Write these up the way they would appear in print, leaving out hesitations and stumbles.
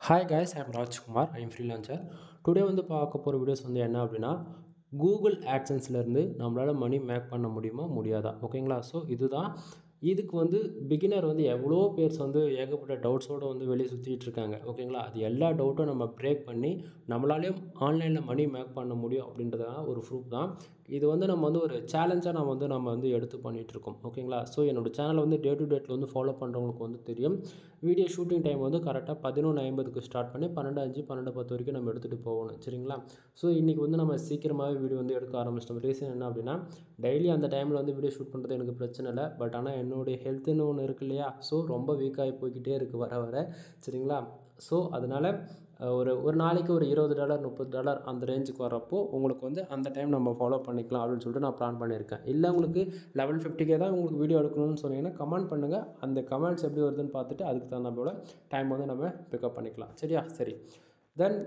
Hi guys, I'm Rajkumar. I'm freelancer. Today வந்து பார்க்க போகிற வீடியோஸ் வந்து என்ன அப்படின்னா கூகுள் ஆட்சன்ஸ்லேருந்து நம்மளால் மணி மேக் பண்ண முடியுமா முடியாதா ஓகேங்களா. ஸோ இதுதான் இதுக்கு வந்து பிகினர் வந்து எவ்வளோ பேர்ஸ் வந்து ஏகப்பட்ட டவுட்ஸோடு வந்து வெளியே சுற்றிட்டு இருக்காங்க ஓகேங்களா. அது எல்லா டவுட்டும் நம்ம பிரேக் பண்ணி நம்மளாலேயும் ஆன்லைனில் மணி மேக் பண்ண முடியும் அப்படின்றதான ஒரு ப்ரூஃப் தான் இது. வந்து நம்ம வந்து ஒரு சேலஞ்சாக நம்ம வந்து எடுத்து பண்ணிகிட்ருக்கோம் ஓகேங்களா. ஸோ என்னோடய சேனலை வந்து டே டு டேட்டில் வந்து ஃபாலோ பண்ணுறவங்களுக்கு வந்து தெரியும். வீடியோ ஷூட்டிங் டைம் வந்து கரெக்டாக 11:50 ஸ்டார்ட் பண்ணி 12:05 12:10 வரைக்கும் நம்ம எடுத்துகிட்டு போகணும் சரிங்களா. ஸோ இன்றைக்கி வந்து நம்ம சீக்கிரமாகவே வீடியோ வந்து எடுக்க ஆரம்பிச்சிட்டோம். ரீசன் என்ன அப்படின்னா டெய்லி அந்த டைமில் வந்து வீடியோ ஷூட் பண்ணுறது எனக்கு பிரச்சனை இல்லை. பட் ஆனால் என்னுடைய ஹெல்த்துன்னு ஒன்று இருக்கு இல்லையா. ஸோ ரொம்ப வீக்காகி போய்கிட்டே இருக்குது வர வர சரிங்களா. ஸோ அதனால் ஒரு நாளைக்கு ஒரு $20 $30 அந்த ரேஞ்சுக்கு வரப்போ உங்களுக்கு வந்து அந்த டைம் நம்ம ஃபாலோ பண்ணிக்கலாம் அப்படின்னு சொல்லிட்டு நான் பிளான் பண்ணியிருக்கேன். இல்லை உங்களுக்கு 11:50 தான் உங்களுக்கு வீடியோ எடுக்கணும்னு சொன்னீங்கன்னா கமெண்ட் பண்ணுங்கள். அந்த கமெண்ட்ஸ் எப்படி வருதுன்னு பார்த்துட்டு அதுக்கு தகுந்த போல் டைம் வந்து நம்ம பிக்கப் பண்ணிக்கலாம் சரியா. சரி தென்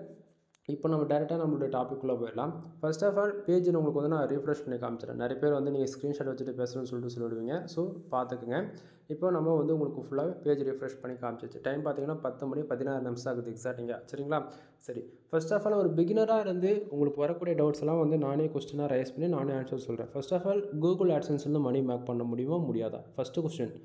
இப்போ நம்ம டேரெக்டாக நம்மளுடைய டாப்பிக்குள்ளே போயிடலாம். ஃபர்ஸ்ட் ஆஃப் ஆல் பேஜ் உங்களுக்கு வந்து நான் ரீஃப்ரெஷ் பண்ணி காமிச்சிடறேன். நிறைய பேர் வந்து நீங்கள் ஸ்க்ரீன்ஷாட் வச்சுட்டு பேசுகிறேன்னு சொல்லிடுவீங்க. ஸோ பார்த்துக்குங்க. இப்போ நம்ம வந்து உங்களுக்கு ஃபுல்லாக பேஜ் ரீஃப்ரெஷ் பண்ணி காமிச்சிச்சு. டைம் பார்த்தீங்கன்னா 10:16 ஆகுது எக்ஸாக்டிங்காக சரிங்களா. சரி ஃபர்ஸ்ட் ஆஃப் ஆல் ஒரு பிகினராக இருந்து உங்களுக்கு வரக்கூடிய டவுட்ஸ் எல்லாம் வந்து நானே கொஸ்டினாக ரைஸ் பண்ணி நானே ஆன்சர் சொல்கிறேன். First of all Google AdSense வந்து மணி மேக் பண்ண முடியுமா முடியாதா. ஃபஸ்ட்டு கொஸ்டின்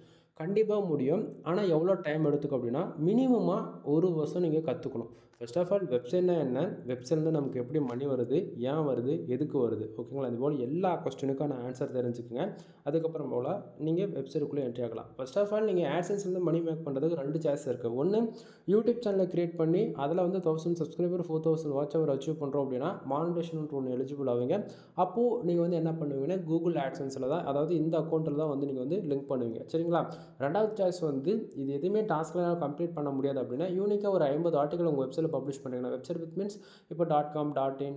கண்டிப்பாக முடியும். ஆனால் எவ்வளோ டைம் எடுத்துக்கும் அப்படின்னா மினிமமாக 1 வருஷம் நீங்கள் கற்றுக்கணும். ஃபர்ஸ்ட் ஆஃப் ஆல் வெப்சைட்னா என்ன, வெப்சைட்லேருந்து நமக்கு எப்படி மணி வருது, ஏன் வருது, எதுக்கு வருது ஓகேங்களா. இதுபோல் எல்லா கொஸ்டினுக்கான ஆன்சர் தெரிஞ்சுக்குங்க. அதுக்கப்புறம் போல் நீங்கள் வெப்சைட்டுக்குள்ளே என்ட்ரி ஆகலாம். ஃபர்ஸ்ட் ஆஃப் ஆல் நீங்கள் ஆட்சன்ஸ்லேருந்து மணி மேக் பண்ணுறதுக்கு 2 சாய்ஸ் இருக்குது. ஒன்று யூடியூப் சேனலை க்ரியேட் பண்ணி அதில் வந்து 1000 சப்ஸ்கிரைபர் 4000 வாட்ச் அவர் அச்சீவ் பண்ணுறோம் அப்படின்னா மானிட்டேஷன் ஒன்று எலிஜிபிள் ஆவீங்க. அப்போது நீங்கள் வந்து என்ன பண்ணுவீங்கன்னா கூகுள் ஆட்சன்ஸில் தான், அதாவது இந்த அக்கௌண்ட்டில் தான் வந்து நீங்கள் வந்து லிங்க் பண்ணுவீங்க சரிங்களா. ரெண்டாவது சாய்ஸ் வந்து இது எதுவுமே டாஸ்க்லாம் கம்ப்ளீட் பண்ண முடியாது அப்படின்னா யூனிக்காக ஒரு 50 ஆர்டிகல் உங்கள் வெப்சைட்டில் பப்ளிஷ் பண்ணுறீங்கன்னா வெப்சைட் வித் மீன்ஸ் இப்போ .com .in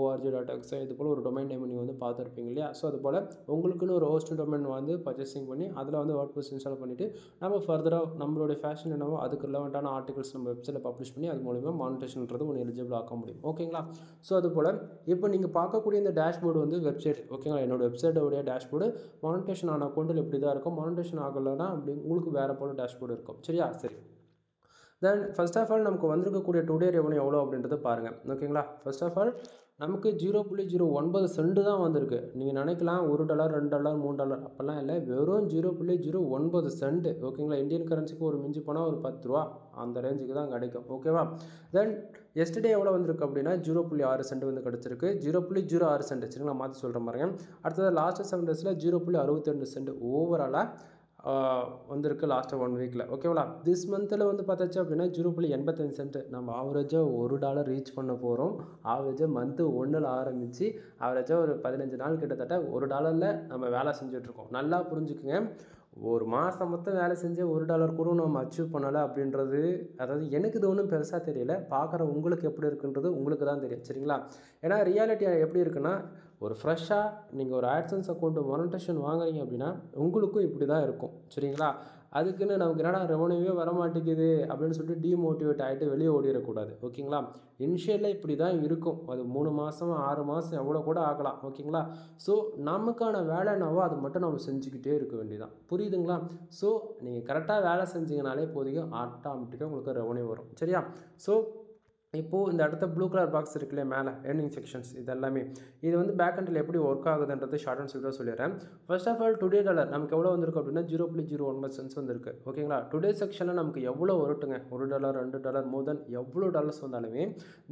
.org .x இது போல் ஒரு டொமைன் நேம் நீங்கள் வந்து பார்த்துருப்பீங்க இல்லையா. ஸோ அது போல் உங்களுக்குன்னு ஒரு ஹோஸ்டிங் டொமைன் வந்து பர்ச்சேசிங் பண்ணி அதில் வந்து WordPress இன்ஸ்டால் பண்ணிவிட்டு நம்ம ஃபர்தராக நம்மளுடைய ஃபேஷன் என்னவோ அதுக்கு ரிலவெண்ட்டான ஆர்டிகல்ஸ் நம்ம வெப்சைட்டில் பப்ளிஷ் பண்ணி அது மூலிமா மானிட்டேஷன்றது ஒன்று எலிஜிபிள் ஆக்க முடியும் ஓகேங்களா. ஸோ அது போல் இப்போ நீங்கள் பார்க்கக்கூடிய இந்த டேஷ்போர்டு வந்து வெப்சைட் ஓகேங்களா. என்னோட வெப்சைட்டோடைய டேஷ்போர்டு மானிட்டேஷன் ஆன அக்கௌண்ட்டில் இப்படி தான் இருக்கும். மானிட்டேஷன் ஆகலைன்னா அப்படி உங்களுக்கு வேறு போல் டேஷ்போர்டு இருக்கும் சரியா. சரி தென் ஃபர்ஸ்ட் ஆஃப் ஆல் நமக்கு வந்திருக்கக்கூடிய டுடே ரெவன்யூ எவ்வளோ அப்படின்றத பாருங்கள் ஓகேங்களா. ஃபர்ஸ்ட் ஆஃப் ஆல் நமக்கு 0.09 சென்ட் தான் வந்திருக்கு. நீங்கள் நினைக்கலாம் $1 $2 $3 அப்போல்லாம் இல்லை, வெறும் 0.09 சென்ட் ஓகேங்களா. இந்தியன் கரன்சிக்கு ஒரு மிஞ்சி போனால் ஒரு 10 ரூபா அந்த ரேஞ்சுக்கு தான் கிடைக்கும் ஓகேவா. தென் எஸ்டர்டே எவ்வளோ வந்திருக்கு அப்படின்னா 0.6 சென்ட் வந்து கிடச்சிருக்கு. 0.06 சென்ட் சரிங்களா, மாற்றி சொல்கிற மாதிரிங்க. அடுத்தது லாஸ்ட் 7 டேஸில் 0.62 சென்ட் ஓவராலாக வந்திருக்கு லாஸ்ட்டு 1 வீக்கில் ஓகேவா. திஸ் மந்தில் வந்து பார்த்தாச்சு அப்படின்னா 0.85 சென்ட் நம்ம ஆவரேஜாக $1 ரீச் பண்ண போகிறோம். ஆவரேஜாக மந்த்து 1ல் ஆரம்பித்து ஆவரேஜாக ஒரு 15 நாள் கிட்டத்தட்ட $1 நம்ம வேலை செஞ்சிட்ருக்கோம். நல்லா புரிஞ்சுக்குங்க. ஒரு மாதம் மொத்தம் வேலை செஞ்சு $1 கூட நம்ம அச்சீவ் பண்ணலை அப்படின்றது, அதாவது எனக்கு இது ஒன்றும் பெருசாக தெரியல. பார்க்குற உங்களுக்கு எப்படி இருக்குன்றது உங்களுக்கு தான் தெரியும் சரிங்களா. ஏன்னா ரியாலிட்டி எப்படி இருக்குன்னா ஒரு ஃப்ரெஷ்ஷாக நீங்கள் ஒரு ஆட்சன்ஸ் அக்கௌண்ட்டு மானிட்டேஷன் வாங்குறீங்க அப்படின்னா உங்களுக்கும் இப்படி தான் இருக்கும் சரிங்களா. அதுக்குன்னு நமக்கு என்னடா ரெவன்யூவே வரமாட்டேங்குது அப்படின்னு சொல்லிட்டு டிமோட்டிவேட் ஆகிட்டு வெளியே ஓடிடக்கூடாது ஓகேங்களா. இனிஷியலில் இப்படி தான் இருக்கும். அது 3 மாதம் 6 மாதம் எவ்வளோ கூட ஆகலாம் ஓகேங்களா. ஸோ நமக்கான வேலை என்னவோ அது மட்டும் நம்ம செஞ்சுக்கிட்டே இருக்க வேண்டியதான். புரியுதுங்களா. ஸோ நீங்கள் கரெக்டாக வேலை செஞ்சீங்கனாலே போதும், ஆட்டோமேட்டிக்காக உங்களுக்கு ரெவன்யூ வரும் சரியா. ஸோ இப்போது இந்த இடத்த ப்ளூ கலர் பாக்ஸ் இருக்குல்ல மேலே ஏர்னிங் செக்ஷன்ஸ் இது எல்லாமே இது வந்து பேக் எண்டில் எப்படி ஒர்க் ஆகுதுன்றது ஷார்ட் அண்ட் ஸ்வீட்டாக சொல்லிடுறேன். First of all today dollar நமக்கு எவ்வளோ வந்திருக்கு அப்படின்னா 0.09 சென்ட்ஸ் வந்திருக்கு ஓகேங்களா. டுடே செக்ஷனில் நமக்கு எவ்வளோ வரட்டுங்க, $1 $2 மோர் தென் எவ்வளோ டாலர்ஸ் வந்தாலுமே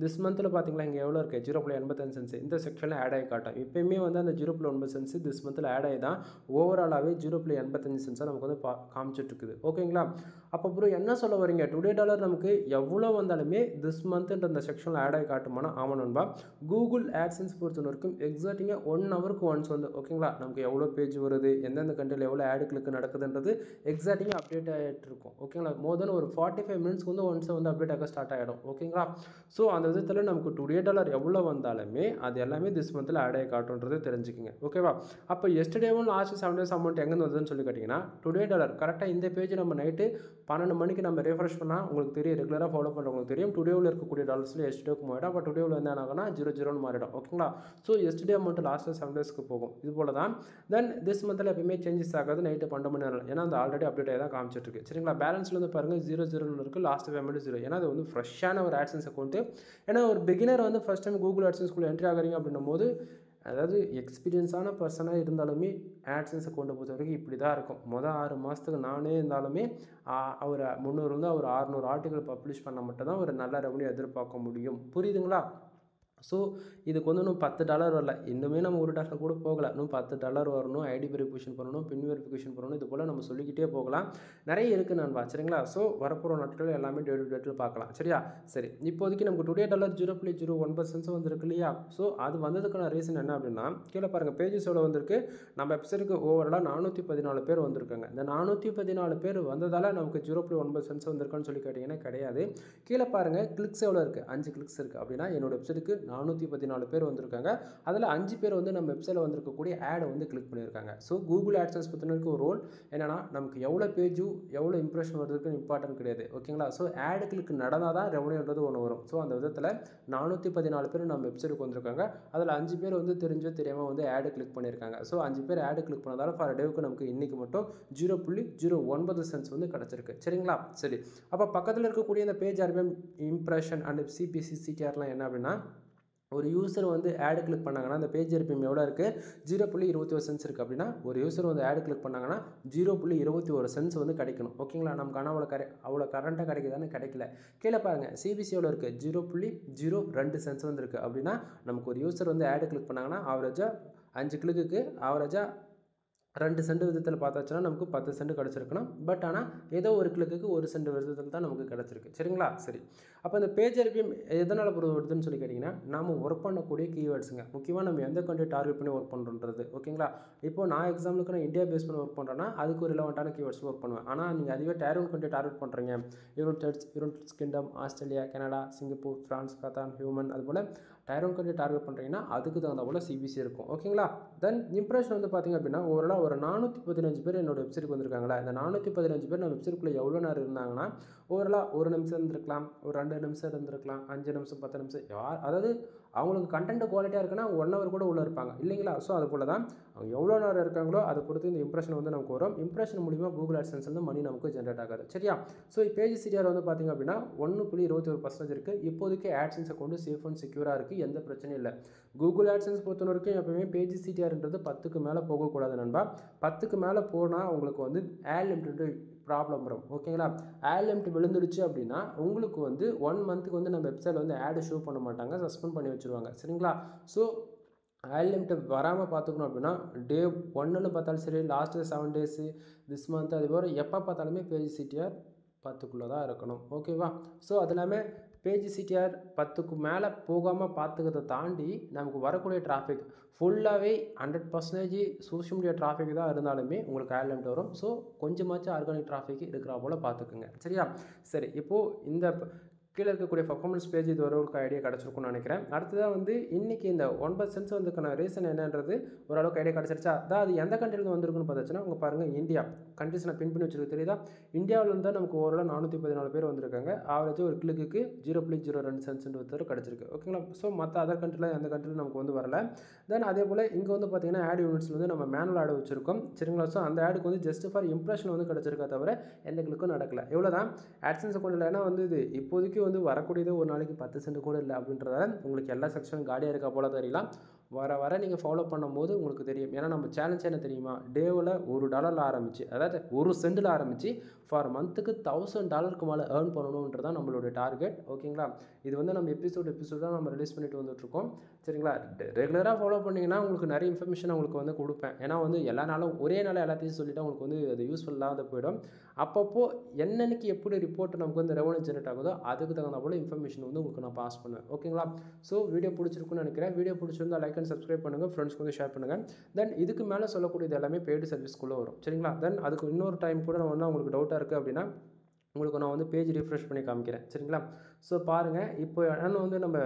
திஸ் மந்தில் பார்த்தீங்களா இங்கே எவ்வளோ இருக்குது 0.85 சென்ட்ஸ் இந்த செக்ஷனில் ஆட் ஆகி காட்டும். எப்போயுமே வந்து அந்த 0.9 சென்ட்ஸ் திஸ் மந்தில் ஆட் ஆகி தான் ஓவராலாகவே 0.85 சென்ட்ஸாக நமக்கு வந்து காமிச்சிட்ருக்குது ஓகேங்களா. அப்போ அப்புறம் என்ன சொல்ல வரீங்க, டுடே டாலர் நமக்கு எவ்வளோ வந்தாலுமே திஸ் மந்த்ன்ற அந்த செக்ஷனில் ஆட் ஆகி காட்டுமானா ஆமாம் நண்பா. கூகுள் ஆட்சன்ஸ் பொறுத்த வரைக்கும் எக்ஸாக்டிங்காக 1 ஹவருக்கு ஒன்ஸ் வந்து ஓகேங்களா நமக்கு எவ்வளோ பேஜ் வருது, எந்தெந்த கண்ட்ரியில் எவ்வளோ ஆடு கிளிக் நடக்குதுன்றது எக்ஸாக்டிங்காக அப்டேட் ஆகிட்டு இருக்கும் ஓகேங்களா. மோர் தென் ஒரு 45 மினிட்ஸ்க்கு வந்து ஒன்ஸ் வந்து அப்டேட் ஆக ஸ்டார்ட் ஆகிடும் ஓகேங்களா. ஸோ அந்த விதத்தில் நமக்கு டுடே டாலர் எவ்வளோ வந்தாலுமே அது எல்லாமே திஸ் மந்தில் ஆட் ஆகி காட்டுன்றது தெரிஞ்சுக்கோங்க ஓகேவா. அப்போ எஸ்டர்டேவும் லாஸ்ட் 7 டேஸ் அமௌண்ட் எங்கேருந்து வந்ததுன்னு சொல்லி கேட்டிங்கன்னா டுடே டாலர் கரெக்டாக இந்த பேஜ் நம்ம நைட்டு 12 மணிக்கு நம்ம ரெஃப்ரெஷ் பண்ணால் உங்களுக்கு தெரியும், ரெகுலராக ஃபாலோ பண்ணுறவங்களுக்கு தெரியும் டுடேவில் இருக்கக்கூடிய இருக்கக்கூடிய டாலர்ஸில் எஸ்டேக்கு மாறிடும். அப்போ டுடேவில் வந்து என்ன ஆகும்னா 0 மாறிடும். ஓகேங்களா? ஸோ எஸ்டே அமௌண்ட் லாஸ்ட்டு 7 டேஸ்க்கு போகும். இது போல தான் தென் திஸ் மந்தில் எப்பயுமே சேஞ்சஸ் ஆகாது நைட்டு 12 மணி நேரம். ஏன்னா அந்த ஆல்ரெடி அப்டேட் ஆகி தான் காமிச்சிட்டு இருக்கு. சரிங்களா? பேலன்ஸில் வந்து பாருங்கள் 0 இருக்குது, லாஸ்ட் பேமெண்ட் 0. ஏன்னா அது வந்து ஃப்ரெஷ்ஷான ஒரு ஆட்சன்ஸ் அக்கௌண்ட்டு. ஏன்னா ஒரு பிகினர் வந்து ஃபஸ்ட் டைம் கூகுள் ஆட்சன்ஸ்குள்ளே என்ட்ரி ஆகிறீங்க அப்படின்னும் போது அதாவது எக்ஸ்பீரியன்ஸான பர்சனாக இருந்தாலுமே ஆட்சன்ஸை கொண்டு பொறுத்த வரைக்கும் இப்படி தான் இருக்கும். மொதல் 6 மாதத்துக்கு நானே இருந்தாலுமே ஒரு 300 வந்து ஒரு 600 ஆர்டிகல் பப்ளிஷ் பண்ண மட்டும் தான் ஒரு நல்ல ரெவன்யூ எதிர்பார்க்க முடியும். புரியுதுங்களா? ஸோ இதுக்கு வந்து இன்னும் $10 வரல. இன்னுமே நம்ம $1 கூட போகலை. இன்னும் $10 வரணும், ஐடி வெரிஃபிகேஷன் பண்ணணும், பின் வெரிஃபிகேஷன் பண்ணணும். இது போல் நம்ம சொல்லிக்கிட்டே போகலாம். நிறைய இருக்குது நண்பா. சரிங்களா? ஸோ வரப்போகிற நாட்கள் எல்லாமே டே டு டேட்டில் பார்க்கலாம். சரியா? சரி, இப்போதைக்கு நமக்கு டுடே டாலர் 0.01% வந்திருக்கு இல்லையா? ஸோ அது வந்ததுக்கான ரீசன் என்ன அப்படின்னா கீழே பாருங்கள் பேஜஸ் எவ்வளோ வந்திருக்கு. நம்ம வெப்சைட்டுக்கு ஓவராலாக 414 பேர் வந்திருக்காங்க. இந்த 414 பேர் வந்ததால் நமக்கு 0.1% வந்திருக்கான்னு சொல்லி கேட்டிங்கன்னா கிடையாது. கீழே பாருங்கள் கிளிக்ஸ் எவ்வளோ இருக்குது, 5 கிளிக்ஸ் இருக்குது. அப்படின்னா என்னோட வெப்சைட்டுக்கு 414 பேர் வந்திருக்காங்க. அதில் 5 பேர் வந்து நம்ம வெப்சைட்டில் வந்திருக்கக்கூடிய ஆடை வந்து கிளிக் பண்ணியிருக்காங்க. ஸோ கூகுள் ஆட்சன்ஸ் பற்றினருக்கு ஒரு ரோல் என்னென்னா நமக்கு எவ்வளோ பேஜும் எவ்வளோ இம்ப்ரெஷன் வருதுக்குன்னு இம்பார்ட்டன்ட் கிடையாது. ஓகேங்களா? ஸோ ஆடு கிளிக் நடந்தால் தான் ரெவன்யூன்றது ஒன்று வரும். ஸோ அந்த விதத்தில் 414 பேர் நம்ம வெப்சைட்டுக்கு வந்திருக்காங்க. அதில் 5 பேர் வந்து தெரிஞ்சோ தெரியாமல் வந்து ஆடு கிளிக் பண்ணியிருக்காங்க. ஸோ 5 பேர் ஆடு கிளிக் பண்ணதால் ஃபார் டேவுக்கு நமக்கு இன்றைக்கி மட்டும் 0.09 சென்ட்ஸ் வந்து கிடச்சிருக்கு. சரிங்களா? சரி, அப்போ பக்கத்தில் இருக்கக்கூடிய இந்த page RPM impression and CPC சிடிஆர்லாம் என்ன அப்படின்னா ஒரு யூசர் வந்து ஆடு கிளிக் பண்ணாங்கன்னா அந்த பேஜ் RPM எவ்வளோ இருக்குது, 0.21 சென்ட்ஸ் இருக்குது. அப்படின்னா ஒரு யூசர் வந்து ஆடு கிளிக் பண்ணாங்கன்னா 0.21 சென்ட்ஸ் வந்து கிடைக்கணும். ஓகேங்களா? நமக்கு ஆனால் அவ்வளோ கரண்ட்டாக கிடைக்குதானே கிடைக்கல. கீழே பாருங்கள் சிபிசி எவ்வளோ இருக்குது, 0.02 சென்ட்ஸ் வந்து இருக்குது. அப்படின்னா நமக்கு ஒரு யூசர் வந்து ஆடு கிளிக் பண்ணாங்கன்னா ஆவரேஜாக 5 கிளிக்கு ஆவரேஜாக 2 சென்ட் விதத்தில் பார்த்தாச்சுன்னா நமக்கு 10 சென்ட் கிடச்சிருக்கணும். பட் ஆனால் ஏதோ ஒரு கிளிக்கு 1 சென்ட் விதத்தில் தான் நமக்கு கிடச்சிருக்கு. சரிங்களா? சரி, அப்போ இந்த பேஜ் RPM எதனால் வருதுன்னு சொல்லி கேட்டிங்கன்னா நம்ம ஒர்க் பண்ணக்கூடிய கீவேர்ட்ஸுங்க. முக்கியமாக நம்ம எந்த கண்ட்ரி டார்கெட் பண்ணி ஒர்க் பண்ணுறது. ஓகேங்களா? இப்போ நான் எக்ஸாம்பிளுக்கு நான் இந்தியா பேஸ் பண்ணி ஒர்க் பண்ணுறேன்னா அதுக்கு ஒரு ரிலவெண்ட்டான கீவேர்ட்ஸ் ஒர்க் பண்ணுவேன். ஆனால் நீங்கள் அதுவே டயர் 1 கண்ட்ரி டார்கெட் பண்ணுறீங்க, United kingdom, Australia, Canada, Singapore, France, katan, human, அதுபோல் டயர் 1 கண்ட்ரி டார்கெட் பண்ணுறீங்கன்னா அதுக்கு தகுந்த போல் சிபிசி இருக்கும். ஓகேங்களா? தென் இம்ப்ரெஷன் வந்து பார்த்திங்க அப்படின்னா ஓவராலாக ஒரு 415 பேர் என்னோட வெப்சைட்டுக்கு வந்திருக்காங்களா. இந்த 415 பேர் நம்ம வெப்சைட்டுக்குள்ளே எவ்வளோ நேரம் இருந்தாங்கன்னா ஓவராலாக 1 நிமிஷம் இருந்திருக்கலாம், ஒரு 2 நிமிஷம் இருந்திருக்கலாம், 5 நிமிஷம், 10 நிமிஷம், அதாவது அவங்களுக்கு கண்டென்ட் குவாலிட்டியாக இருக்குன்னா 1 ஹவர் கூட உள்ளே இருப்பாங்க இல்லைங்களா? ஸோ அது போல் தான் அவங்க எவ்வளோ நேரம் இருக்காங்களோ அதை பொறுத்து இந்த இம்ப்ரெஷன் வந்து நமக்கு வரும். இம்ப்ரெஷன் மூலிமா கூகுள் ஆட்சன்ஸ் வந்து மணி நமக்கு ஜென்ரேட் ஆகாது. சரியா? ஸோ பேஜ் சிடிஆர் வந்து பார்த்திங்க அப்படின்னா 1.21% இருக்குது. இப்போதைக்கு ஆட்சன்ஸ் அக்கௌண்ட் சேஃப் அண்ட் செக்யூராக இருக்குது, எந்த பிரச்சனையும் இல்லை. கூகுள் ஆட்சன்ஸ் பொறுத்த வரைக்கும் எப்பவுமே பேஜ் சிடிஆர்ன்றது 10க்கு மேலே போகக்கூடாது நண்பா. 10க்கு மேலே போனால் உங்களுக்கு வந்து ஆட் லிமிட் ப்ராப்ளம் வரும். ஓகேங்களா? ஆட் லிமிட் விழுந்துடுச்சு அப்படின்னா உங்களுக்கு வந்து 1 மந்த்துக்கு வந்து நம்ம வெப்சைட்டில் வந்து ஆடு ஷோ பண்ண மாட்டாங்க, சஸ்பெண்ட் பண்ணி வச்சுருவாங்க. சரிங்களா? ஸோ ஆட் லிமிட் வராமல் பார்த்துக்கணும் அப்படின்னா டே 1ன்னு பார்த்தாலும் சரி, லாஸ்ட்டு 7 டேஸு, திஸ் மந்த், அதுபோல் எப்போ பார்த்தாலுமே பேஜ் சிடிஆர் 10க்குள்ளே தான் இருக்கணும். ஓகேவா? ஸோ அது இல்லாமல் பேஜ் சிடிஆர் 10க்கு மேலே போகாமல் பார்த்துக்கிறத தாண்டி நமக்கு வரக்கூடிய டிராஃபிக் ஃபுல்லாகவே 100% சோஷியல் மீடியா டிராஃபிக் தான் இருந்தாலுமே உங்களுக்கு ஆட் லிமிட் வரும். ஸோ கொஞ்சமாச்சும் ஆர்கானிக் டிராஃபிக் இருக்கிற போல் பார்த்துக்குங்க. சரியா? சரி, இப்போது இந்த கீழே இருக்கக்கூடிய பர்ஃபார்மன்ஸ் பேஜ் இது ஒரு ஐடியா கிடச்சிருக்கும்னு நினைக்கிறேன். அடுத்ததாக வந்து இன்றைக்கி இந்த 9 சென்ட்ஸ் வந்ததுக்கான ரீசன் என்னன்றது ஓரளவுக்கு ஐடியா கிடச்சிருச்சா. அதான் அது எந்த கண்ட்ரிலேருந்து வந்திருக்குன்னு பார்த்தாச்சுன்னா உங்கள் பாருங்கள் இந்தியா கண்ட்ரிஸ் நான் பின் பண்ணி வச்சுருக்கு தெரியுதா. இந்தியாவிலேருந்து தான் நமக்கு ஓவரால் 414 பேர் வந்திருக்காங்க. ஆவரேஜாக ஒரு கிளிக்கு 0.02 சென்ட்ஸ் கிடச்சிருக்கு. ஓகேங்களா? ஸோ மற்ற அதர் கண்ட்ரியில் எந்த கண்ட்ரியில் நமக்கு வந்து வரல. தென் அதே போல் இங்கே வந்து பார்த்திங்கன்னா ஆட் யூனிட்ஸில் வந்து நம்ம மேனுவல் ஆடு வச்சுருக்கோம். சரிங்களா? ஸோ அந்த ஆடுக்கு வந்து ஜஸ்ட் ஃபார் இம்ப்ரெஷன் வந்து கிடச்சிருக்கா தவிர எந்த கிளிக்கும் நடக்கல. எவ்வளோ தான் ஆட்சன்ஸ் அக்கௌண்ட்டில் ஏன்னா வந்து இது இப்போதைக்கு வந்து வரக்கூடியது ஒரு நாளைக்கு 10 சென்ட் கூட இல்லை அப்படின்றதால உங்களுக்கு எல்லா செக்ஷனும் காலியாக இருக்கா போல தெரியலாம். வர நீங்கள் ஃபாலோ பண்ணும்போது உங்களுக்கு தெரியும். ஏன்னா நம்ம சேலஞ்ச் என்ன தெரியுமா, டேவில் $1 ஆரம்பிச்சு, அதாவது 1 சென்ட்டில் ஆரம்பித்து ஃபார் மந்த்துக்கு $1000 மேலே ஏர்ன் பண்ணணுன்றது தான் நம்மளுடைய டார்கெட். ஓகேங்களா? இது வந்து நம்ம எபிசோட் தான் நம்ம ரிலீஸ் பண்ணிட்டு வந்துட்டுருக்கோம். சரிங்களா? ரெகுலராக ஃபாலோ பண்ணிங்கன்னா உங்களுக்கு நிறைய இன்ஃபர்மேஷன் உங்களுக்கு வந்து கொடுப்பேன். ஏன்னா வந்து எல்லா நாளும் ஒரே நாள் எல்லாத்தையும் சொல்லிவிட்டு உங்களுக்கு வந்து அது யூஸ்ஃபுல்லாக போயிடும். அப்பப்போ என்னன்னைக்கு எப்படி ரிப்போர்ட் நமக்கு வந்து ரெவன்யூ ஜென்ரேட் ஆகுதோ அதுக்கு தகுந்த போல் இன்ஃபர்மேஷன் வந்து உங்களுக்கு நான் பாஸ் பண்ணுவேன். ஓகேங்களா? ஸோ வீடியோ பிடிச்சிருக்குன்னு நினைக்கிறேன். வீடியோ பிடிச்சிருந்தா லைக் அண்ட் சப்ஸ்கிரைப் பண்ணுங்கள், ஃப்ரெண்ட்ஸ்க்கு வந்து ஷேர் பண்ணுங்கள். தென் இதுக்கு மேலே சொல்லக்கூடியது எல்லாமே பெய்டு சர்வீஸ்க்குள்ளே வரும். சரிங்களா? தென் அதுக்கு இன்னொரு டைம் கூட நான் வந்து உங்களுக்கு டவுட்டாக இருக்குது அப்படின்னா உங்களுக்கு நான் வந்து பேஜ் ரிஃப்ரெஷ் பண்ணி காமிக்கிறேன். சரிங்களா? ஸோ பாருங்கள், இப்போ என்னென்னு வந்து நம்ம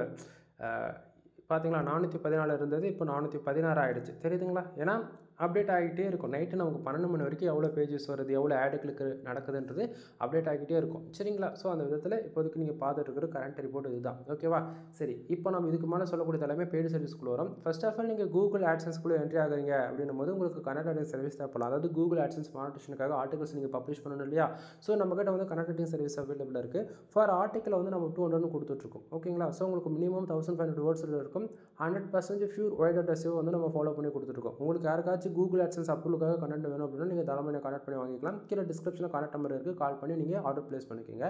பார்த்தீங்களா 414 இருந்தது, இப்போ 416 ஆகிடுச்சு. தெரியுதுங்களா? ஏன்னா அப்டேட் ஆகிட்டே இருக்கும். நைட்டு நமக்கு 12 மணி வரைக்கும் எவ்வளோ பேஜஸ் வருது, எவ்வளோ ஆட் கிளிக் நடக்குதுன்றது அப்டேட் ஆகிட்டே இருக்கும். சரிங்களா? ஸோ அந்த விதத்தில் இப்போதைக்கு நீங்கள் பார்த்துட்டு இருக்கிற கரண்ட் ரிப்போர்ட் இதுதான். ஓகேவா? சரி, இப்போ நம்ம இதுக்கு மேலே சொல்லக்கூடியது எல்லாமே பெய்டு சர்வீஸ்க்குள்ள வரும். ஃபர்ஸ்ட் ஆஃப் ஆல் நீங்கள் கூகுள் ஆட்சன்ஸ்குள்ளே என்ட்ரி ஆகுறீங்க அப்படின்னும் போது உங்களுக்கு கனெக்ட் ரேட்டிங் சர்வீஸ் தேவைப்படலாம். அதாவது கூகுள் ஆட்சன்ஸ் மானிட்டேஷனுக்காக ஆர்டிகல்ஸ் நீங்கள் பப்ளிஷ் பண்ணணும் இல்லையா? ஸோ நம்மகிட்ட வந்து கனெக்ட் ரேட்டிங் சர்வீஸ் அவைலபிளாக இருக்குது. ஃபார் ஆர்டிக்கல் வந்து நம்ம 200 கொடுத்துட்ருக்கோம். ஓகேங்களா? ஸோ உங்களுக்கு மினிமம் 1500 வேர்ட்ஸில் இருக்கும். 100% ஃபியூர் ஒய்டட் எஸ்இஓ வந்து நம்ம ஃபாலோ பண்ணி கொடுத்துருக்கோம். உங்களுக்கு யாருக்காச்சும் கூகுள் ஆட்சன்ஸ் அப்ரூவலுக்காக கனெக்ட் வேணும் அப்படின்னா நீங்கள் தாராளமாக கனெக்ட் பண்ணி வாங்கிக்கலாம். கீழே டிஸ்கிரிப்ஷனில் கான்டாக்ட் நம்பர் இருக்குது, கால் பண்ணி நீங்கள் ஆர்டர் ப்ளேஸ் பண்ணிக்கோங்க.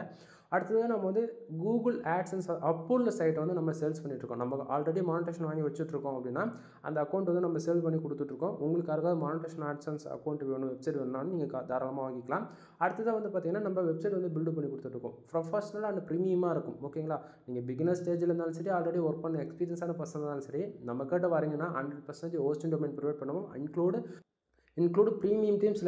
அடுத்தது நம்ம வந்து கூகுள் ஆட்சன்ஸ் அப்ரூவல் சைட்டை வந்து நம்ம சேல்ஸ் பண்ணிட்டுருக்கோம். நம்ம ஆல்ரெடி மானிட்டேஷன் வாங்கி வச்சுட்ருக்கோம் அப்படின்னா அந்த அக்கௌண்ட் வந்து நம்ம சேல் பண்ணி கொடுத்துட்ருக்கோம். உங்களுக்கு யாருக்காவது மானிட்டேஷன் ஆட்சன்ஸ் அக்கௌண்ட் வேணும், வெப்சைட் வேணும்னாலும் நீங்கள் தாராளமாக வாங்கிக்கலாம். அடுத்ததாக வந்து பார்த்தீங்கன்னா நம்ம வெப்சைட் வந்து பில்டு பண்ணி கொடுத்துட்ருக்கோம். ப்ரொஃபஷனல் அண்ட் ப்ரீமியமாக இருக்கும். ஓகேங்களா? நீங்கள் பிகினர் ஸ்டேஜில் இருந்தாலும் சரி, ஆல்ரெடி ஒர்க் பண்ண எக்ஸ்பீரியன்ஸான பர்சன் இருந்தாலும் சரி, நம்ம கிட்ட வரீங்கன்னா 100% ஹோஸ்டிங் டொமைன் ப்ரொவைட் பண்ணுவோம். Include premium themes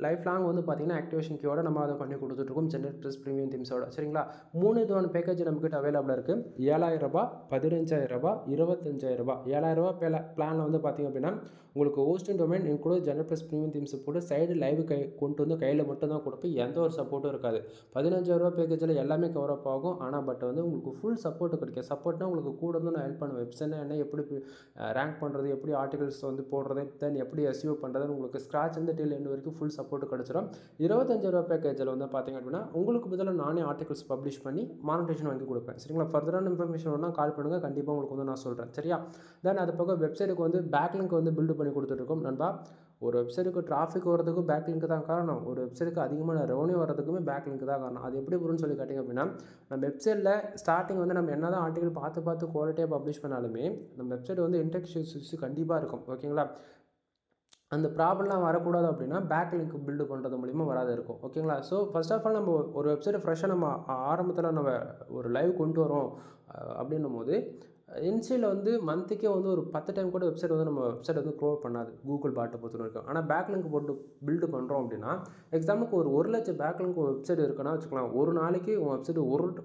life long வந்து பார்த்தீங்கன்னா ஆக்டிவேஷன் கீயோட நம்ம அதை பண்ணி கொடுத்துட்ருக்கோம். ஜென்ரேட் ப்ளஸ் ப்ரீமியம் தீம்ஸோட. சரிங்களா? 3 விதமான பேக்கேஜ் நம்மக்கிட்ட அவைலபிளாக இருக்குது. 7000 ரூபாய், 15000 ரூபாய், 25000 ரூபாய். 7000 ரூபாய் பிளானில் வந்து பார்த்திங்க அப்படின்னா உங்களுக்கு hosting domain include generate plus premium themes போட்டு சைடு லைவ் கொண்டு வந்து கையில் மட்டும் தான் கொடுப்போம். எந்த ஒரு சப்போர்ட்டும் இருக்காது. 15000 ரூபாய் பேக்கேஜில் எல்லாமே கவர் அப் ஆகும். ஆனால் பட் வந்து உங்களுக்கு ஃபுல் சப்போர்ட் கிடைக்கும். சப்போர்ட்னா உங்களுக்கு கூட வந்து நான் ஹெல்ப் பண்ணுவேன். வெப்சைட்னா என்ன, எப்படி ரேங்க் பண்ணுறது, எப்படி ஆர்டிகல்ஸ் வந்து போடுறது, தென் எப்படி எஸ்இஓ பண்ணுறதுன்னு உங்களுக்கு ஸ்க்ராட்ச் வந்து டில் எண்ட் வரைக்கும் ஃபுல் சப்போர்ட் கிடச்சிடும். 25000 ரூபாய் பேக்கேஜில் வந்து பார்த்திங்க அப்படின்னா உங்களுக்கு பதிலாக நானே ஆர்டிகல்ஸ் பப்ளிஷ் பண்ணி மானிட்டேஷன் வாங்கி கொடுப்பேன். சரிங்களா? ஃபர்தரான இன்ஃபர்மேஷன் வேணால் கால் பண்ணுங்கள், கண்டிப்பாக உங்களுக்கு வந்து நான் சொல்கிறேன். சரியா? தென் அது போக வெப்சைட்டுக்கு வந்து பேக்லிங்க் வந்து பில்டு பண்ணி கொடுத்துட்ருக்கோம். நண்பா, ஒரு வெப்சைட்டுக்கு டிராஃபிக் வரதுக்கும் பேக்லிங்க் தான் காரணம். ஒரு வெப்சைட்டுக்கு அதிகமான ரெவன்யூ வரதுக்குமே பேக்லிங்க் தான் காரணம். அது எப்படி வரும்னு சொல்லி கேட்டிங்க அப்படின்னா நம்ம வெப்சைட்டில் ஸ்டார்டிங் வந்து நம்ம என்ன தான் ஆர்டிகல் பார்த்து குவாலிட்டியாக பப்ளிஷ் பண்ணாலுமே நம்ம வெப்சைட் வந்து இன்டெக்ஸ் இஷ்யூஸ் கண்டிப்பாக இருக்கும். ஓகேங்களா? அந்த ப்ராப்ளம்லாம் வரக்கூடாது அப்படின்னா பேக்லிங்க் பில்டு பண்ணுறது மூலிமா வராது இருக்கும். ஓகேங்களா? ஸோ ஃபர்ஸ்ட் ஆஃப் ஆல் நம்ம ஒரு வெப்சைட்டை ஃப்ரெஷ்ஷாக நம்ம ஆரம்பத்தில் நம்ம ஒரு லைவ் கொண்டு வரோம் அப்படின்னும் போது இன்ஸ்டில் வந்து மந்த்துக்கே வந்து ஒரு 10 டைம் கூட வெப்சைட் வந்து நம்ம வெப்சைட் வந்து க்ரோல் பண்ணாது கூகுள் பாட்டை பொறுத்த வரைக்கும். ஆனால் பேக்லிங்க் போட்டு பில்டு பண்ணுறோம் அப்படின்னா எக்ஸாம்பிளுக்கு ஒரு 1 லட்சம் பேக்லிங்க் வெப்சைட் இருக்குன்னா வச்சுக்கலாம். ஒரு நாளைக்கு உங்கள் வெப்சைட்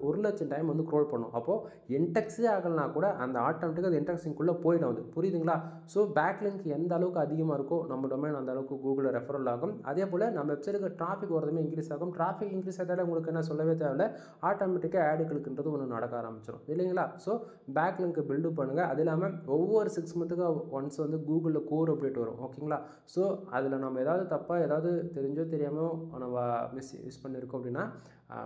1 லட்சம் டைம் வந்து க்ரோல் பண்ணும். அப்போது இன்டெக்ஸே ஆகலைனா கூட அந்த ஆட்டோமேட்டிக்காக அது இன்டெக்ஸிங்குள்ளே போயிடும். அது புரியுதுங்களா? ஸோ பேக்லிங்க் எந்த அளவுக்கு அதிகமாக இருக்கோ நம்ம டொமைன் அந்த அளவுக்கு கூகுளில் ரெஃபரல் ஆகும். அதே போல் நம்ம வெப்சைட்டுக்கு டிராஃபிக் வரதுமே இன்க்ரீஸ் ஆகும். டிராஃபிக் இன்க்ரீஸ் ஆகிட்டாலே உங்களுக்கு என்ன சொல்லவே தேவையில்லை, ஆட்டோமேட்டிக்காக ஆட் கிளிக்ன்றது ஒன்று நடக்க ஆரம்பிச்சிடும் இல்லைங்களா? ஸோ பேக்லிங்க் பில்டு பண்ணுங்கள். அது இல்லாமல் ஒவ்வொரு 6 மந்த்துக்கு ஒன்ஸ் வந்து கூகுளில் கோர் அப்டேட் வரும். ஓகேங்களா? ஸோ அதில் நம்ம ஏதாவது தப்பாக ஏதாவது தெரிஞ்சோ தெரியாமல் நம்ம யூஸ் பண்ணியிருக்கோம் அப்படின்னா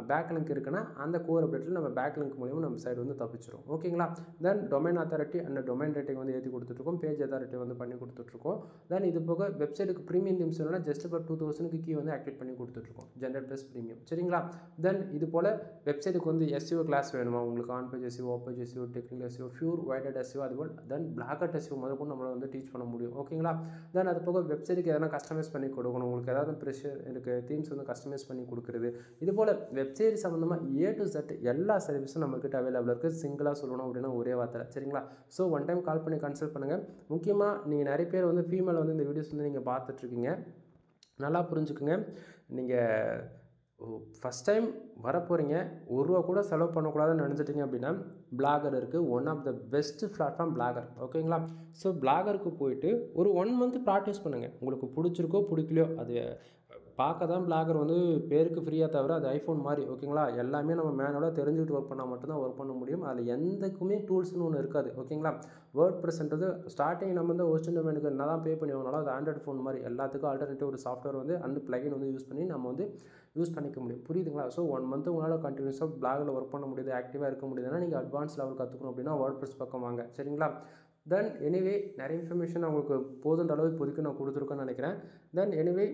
பேக்லிங்க் இருக்குன்னா அந்த கோர் அப்டேட்டில் நம்ம பேக்லிங்க் மூலிமா நம்ம சைடு வந்து தப்பிச்சிடும். ஓகேங்களா? Then domain authority and domain rating வந்து ஏற்றி கொடுத்துட்ருக்கோம். பேஜ் அத்தாரிட்டி வந்து பண்ணி கொடுத்துட்ருக்கோம். தென் இது போக வெப்சைட்டுக்கு ப்ரீமியம் தீம்ஸ் வேணும்னா ஜஸ்ட் ஃபார் 2000 கீ வந்து ஆக்டிவேட் பண்ணி கொடுத்துட்ருக்கோம். Generate plus premium. சரிங்களா? தென் இது போல் வெப்சைட்டுக்கு வந்து எஸ்இஓ கிளாஸ் வேணுமா உங்களுக்கு, on page SEO, off page SEO, technical SEO, ஃபியூர் வைடட் எஸ்இஓ, அதுபோல் தென் பிளாக்கட் எஸ்இஓ முதல் கூட நம்மளால் வந்து டீச் பண்ண முடியும். ஓகேங்களா? தென் அது போக வெப்சைட்டுக்கு எதனா கஸ்டமைஸ் பண்ணி கொடுக்கணும், உங்களுக்கு ஏதாவது ப்ரெஷர் இருக்குது, தீம்ஸ் வந்து கஸ்டமைஸ் பண்ணி கொடுக்குறது, இது போல் வெப்சைட் சம்மந்தமாக A to Z எல்லா சர்வீஸும் நம்மக்கிட்ட அவைலபிளாக இருக்குது. சிங்கிளாக சொல்லணும் அப்படின்னா ஒரே வார்த்தை. சரிங்களா? ஸோ ஒன் டைம் கால் பண்ணி கன்சல்ட் பண்ணுங்கள். முக்கியமாக நீங்கள் நிறைய பேர் வந்து ஃபீமேல் வந்து இந்த வீடியோஸ் வந்து நீங்கள் பார்த்துட்ருக்கீங்க. நல்லா புரிஞ்சுக்குங்க. நீங்கள் ஃபஸ்ட் டைம் வரப்போகிறீங்க, ₹1 கூட செலவு பண்ணக்கூடாதுன்னு நினச்சிட்டிங்க அப்படின்னா பிளாகர் இருக்குது. One of the best platform blogger. ஓகேங்களா? ஸோ பிளாகருக்கு போயிட்டு ஒரு 1 மந்த் ப்ராக்டிஸ் பண்ணுங்கள். உங்களுக்கு பிடிச்சிருக்கோ பிடிக்கலையோ அது பார்க்க தான் பிளாகர் வந்து பேருக்கு ஃப்ரீயாக தவிர அது ஐஃபோன் மாதிரி. ஓகேங்களா? எல்லாமே நம்ம மேனுவலாக தெரிஞ்சுக்கிட்டு ஒர்க் பண்ணால் மட்டும்தான் ஒர்க் பண்ண முடியும். அதில் எந்தக்குமே டூல்ஸ்னு ஒன்று இருக்காது. ஓகேங்களா? வேர்ட் ப்ரெஸ்ன்றது ஸ்டார்டிங் நம்ம வந்து ஹோஸ்டிங் டொமைனுக்கு என்ன தான் பே பண்ணி வாங்கினாலும் அது ஆண்ட்ராய்ட் ஃபோன் மாதிரி எல்லாத்துக்கும் ஆல்டர்னேட்டிவ் ஒரு சாஃப்ட்வேர் வந்து அந்த பிளகின் வந்து யூஸ் பண்ணி நம்ம வந்து யூஸ் பண்ணிக்க முடியும். புரியுதுங்களா? ஸோ 1 மந்த் உங்களால் கண்டினியூஸாக பிளாகில் ஒர்க் பண்ண முடியுது, ஆக்டிவாக இருக்க முடியுதுன்னா நீங்கள் அட்வான்ஸ் லெவல் கற்றுக்கணும் அப்படின்னா வேர்ட் ப்ரெஸ் பக்கம் வாங்க. சரிங்களா? தென் எனிவே நிறைய இன்ஃபர்மேஷன் உங்களுக்கு போதுன்ற அளவு இப்போதைக்கு நான் கொடுத்துருக்கேன்னு நினைக்கிறேன். தென் எனிவே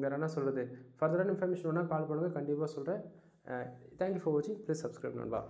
வேறு என்ன சொல்கிறது, ஃபர்தரான இன்ஃபர்மேஷன் வேணால் கால் பண்ணுங்கள், கண்டிப்பாக சொல்கிறேன். தேங்க்யூ ஃபார் வாட்சிங். ப்ளீஸ் சப்ஸ்கிரைப் நண்பா.